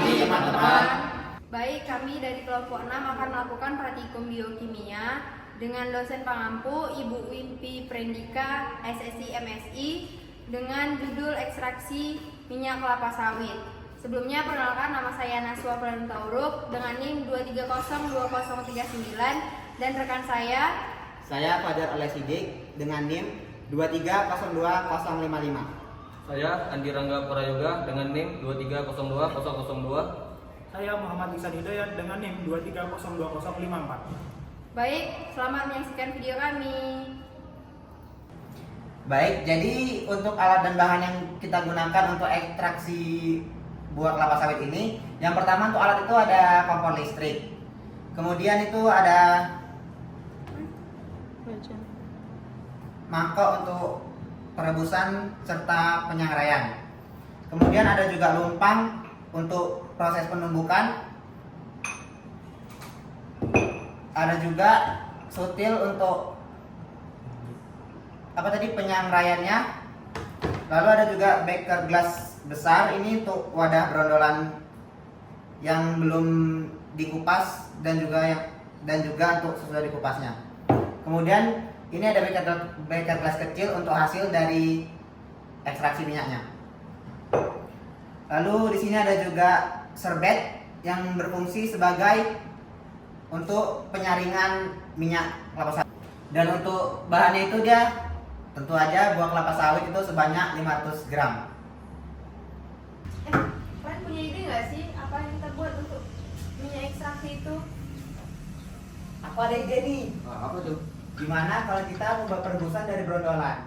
pagi teman-teman. Baik, kami dari kelompok 6 akan melakukan praktikum biokimia dengan dosen pengampu Ibu Wimpi Prendika, SSI MSI, dengan judul ekstraksi minyak kelapa sawit. Sebelumnya perkenalkan, nama saya Naswa Plantauruk dengan NIM 2302039 dan rekan saya Fajar Olesidik dengan NIM 2302055. Saya Andi Rangga Prayoga dengan NIM 2302002. Saya Muhammad Ihsan Hidayat dengan NIM 2302054. Baik, selamat menyaksikan video kami. Baik, jadi untuk alat dan bahan yang kita gunakan untuk ekstraksi buah kelapa sawit ini, yang pertama untuk alat itu ada kompor listrik. Kemudian itu ada mangkok untuk perebusan serta penyangraian. Kemudian ada juga lumpang untuk proses penumbukan. Ada juga sutil untuk penyangraiannya. Lalu ada juga beker gelas besar, ini untuk wadah berondolan yang belum dikupas dan juga untuk sesudah dikupasnya. Kemudian ini ada beker gelas kecil untuk hasil dari ekstraksi minyaknya. Lalu di sini ada juga serbet yang berfungsi sebagai untuk penyaringan minyak kelapa sawit. Dan untuk bahannya itu dia tentu aja buah kelapa sawit itu sebanyak 500 gram. Kalian punya ide nggak sih apa yang kita buat untuk minyak ekstraksi itu? Aku ada ide nih. Apa tuh? Gimana kalau kita membuat perebusan dari brondolan?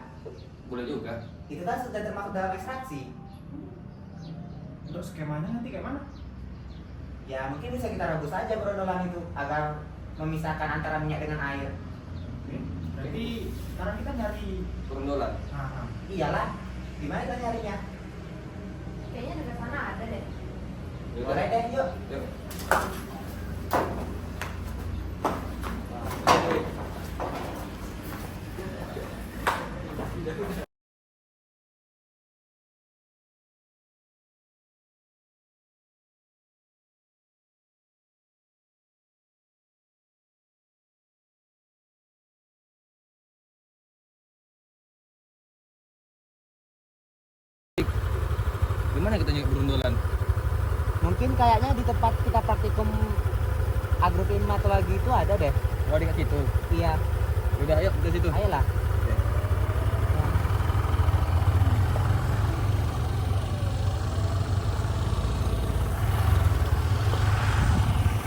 Boleh juga. Itu kan sudah termasuk dalam ekstraksi. Untuk skemanya nanti kayak mana? Ya mungkin bisa kita rebus aja brondolan itu agar memisahkan antara minyak dengan air. Berarti sekarang kita nyari. Berondolan. Iyalah, gimana kita nyarinya? Kayaknya dekat sana ada deh. Boleh deh, yuk. Yuk. Gimana kita nyari berondolan? Mungkin kayaknya di tempat kita praktikum agroklimatologi itu ada deh. Oh, dekat situ. Iya, Udah, ayo ke situ. ayolah.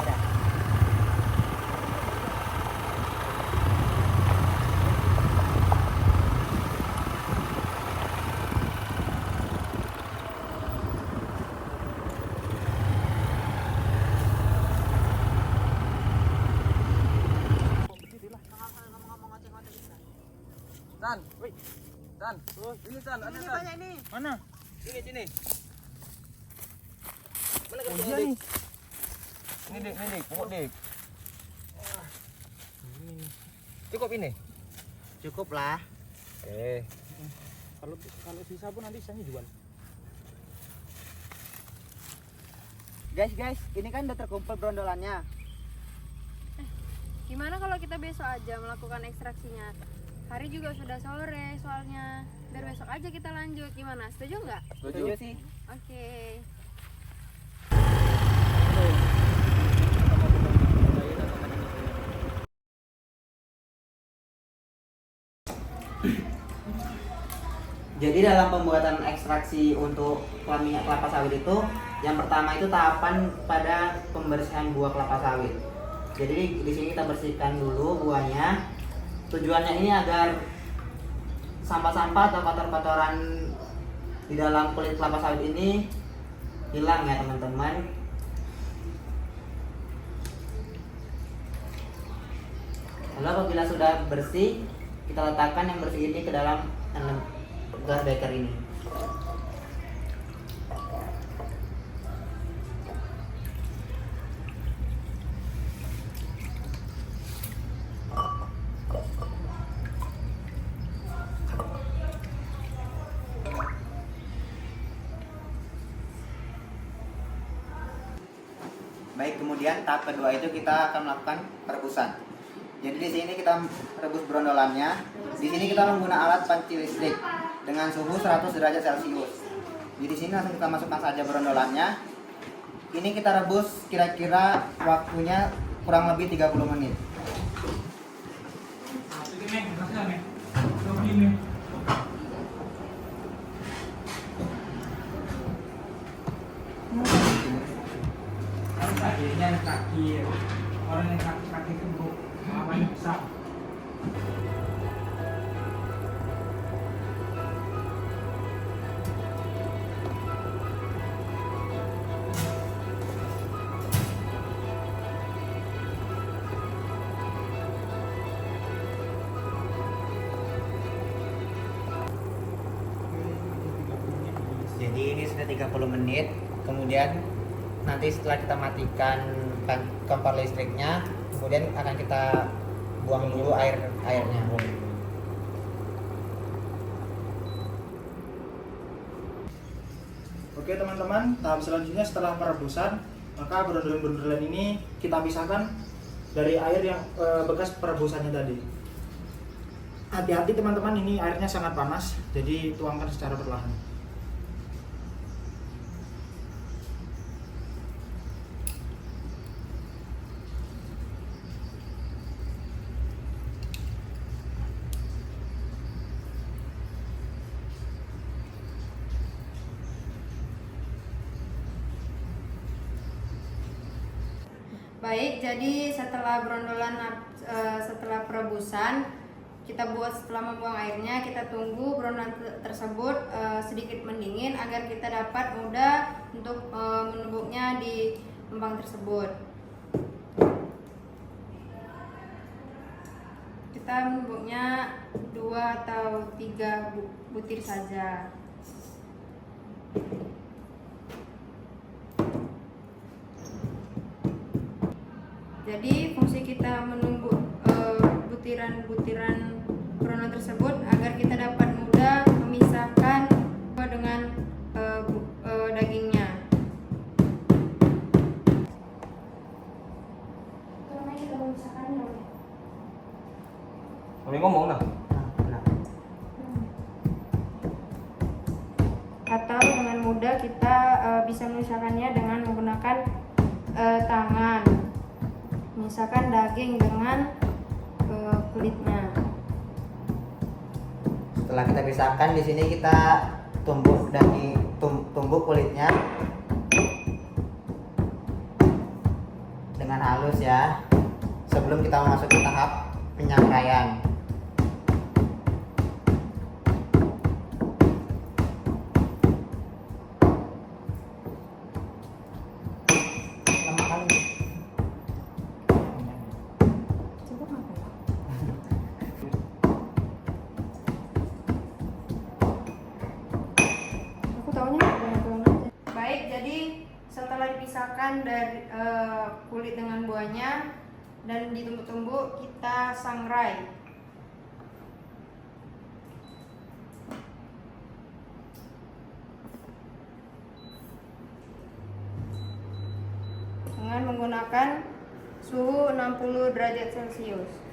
Ada. San, woi. San, ini San, ada San. ini. Mana? Sini. Mana Oh kerjanya, iya Dik? nih. Ini Dik, pokok Dik. Cukup ini? Cukup lah. Kalau sisa pun nanti saya jual. Guys, ini kan udah terkumpul brondolannya. Gimana kalau kita besok aja melakukan ekstraksinya? Hari juga sudah sore soalnya. Biar besok aja kita lanjut. Gimana? Setuju nggak? Setuju sih. Oke. Jadi dalam pembuatan ekstraksi untuk minyak kelapa sawit itu, yang pertama itu tahapan pada pembersihan buah kelapa sawit. Jadi di sini kita bersihkan dulu buahnya. Tujuannya ini agar sampah-sampah atau kotor-kotoran di dalam kulit kelapa sawit ini hilang ya teman-teman. Lalu apabila sudah bersih, kita letakkan yang bersih ini ke dalam gelas beker ini. Baik, kemudian tahap kedua itu kita akan melakukan perebusan. Jadi di sini kita rebus brondolannya. Di sini kita menggunakan alat panci listrik dengan suhu 100 derajat Celcius. Jadi di sini langsung kita masukkan saja brondolannya. Ini kita rebus kira-kira waktunya kurang lebih 30 menit. Akhirnya kaki orang yang kaki kebuk apa yang besar. Jadi ini sudah 30 menit. Kemudian nanti setelah kita matikan kompor listriknya, kemudian akan kita buang dulu airnya. Oke teman-teman, tahap selanjutnya setelah perebusan, maka brondolan-brondolan ini kita pisahkan dari air yang bekas perebusannya tadi. Hati-hati teman-teman, ini airnya sangat panas, jadi tuangkan secara perlahan. Baik, jadi setelah setelah perebusan kita buat, setelah membuang airnya kita tunggu brondolan tersebut sedikit mendingin agar kita dapat mudah untuk menumbuknya di empang tersebut. Kita menumbuknya 2 atau 3 butir saja. Jadi fungsi kita menumbuk butiran-butiran brondolan tersebut agar kita dapat mudah memisahkan dengan dagingnya. Karena kita memisahkannya. Boleh ngomong nah. Atau dengan mudah kita bisa memisahkannya dengan menggunakan tangan. Misalkan daging dengan kulitnya. Setelah kita pisahkan, di sini kita tumbuk kulitnya dengan halus ya, sebelum kita memasuki tahap penyangraian. Baik, jadi setelah dipisahkan dari kulit dengan buahnya dan ditumbuk-tumbuk, kita sangrai. Dengan menggunakan suhu 60 derajat Celcius.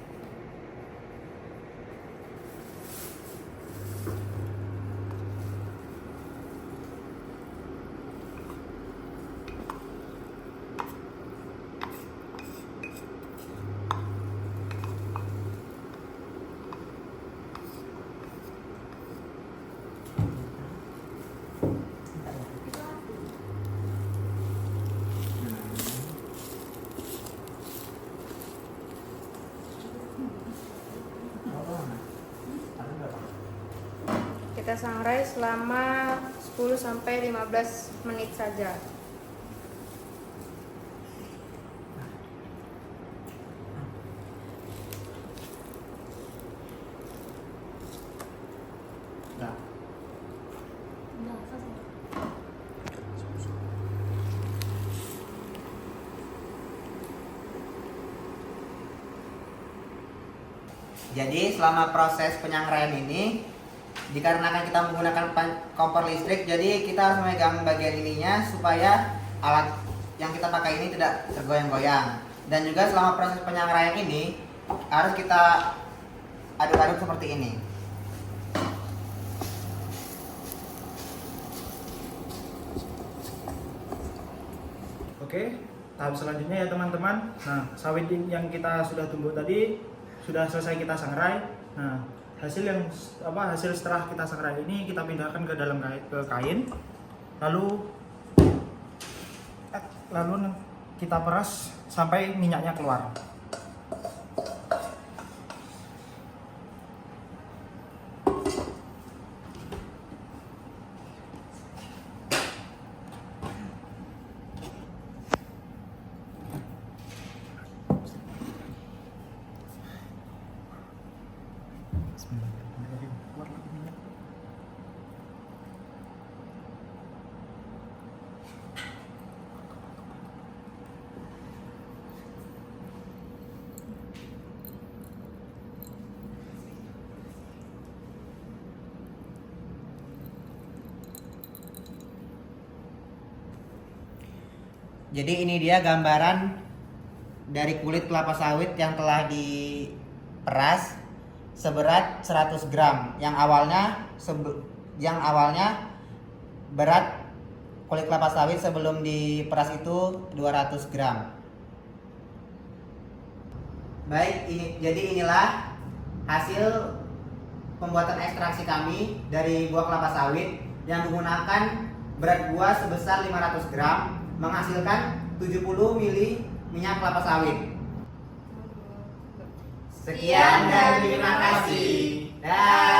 Kita sangrai selama 10-15 menit saja. Nah. Jadi selama proses penyangraian ini, dikarenakan kita menggunakan kompor listrik, jadi kita harus memegang bagian ininya supaya alat yang kita pakai ini tidak tergoyang-goyang. Dan juga selama proses penyangraian ini harus kita aduk-aduk seperti ini. Oke, tahap selanjutnya ya teman-teman. Nah, sawit yang kita sudah tumbuk tadi sudah selesai kita sangrai. Nah, hasil setelah kita sangrai ini kita pindahkan ke dalam kain. Lalu kita peras sampai minyaknya keluar. Jadi ini dia gambaran dari kulit kelapa sawit yang telah diperas seberat 100 gram. Yang awalnya berat kulit kelapa sawit sebelum diperas itu 200 gram. Baik, jadi inilah hasil pembuatan ekstraksi kami dari buah kelapa sawit yang menggunakan berat buah sebesar 500 gram, menghasilkan 70 mili minyak kelapa sawit. Sekian dan terima kasih. Dah.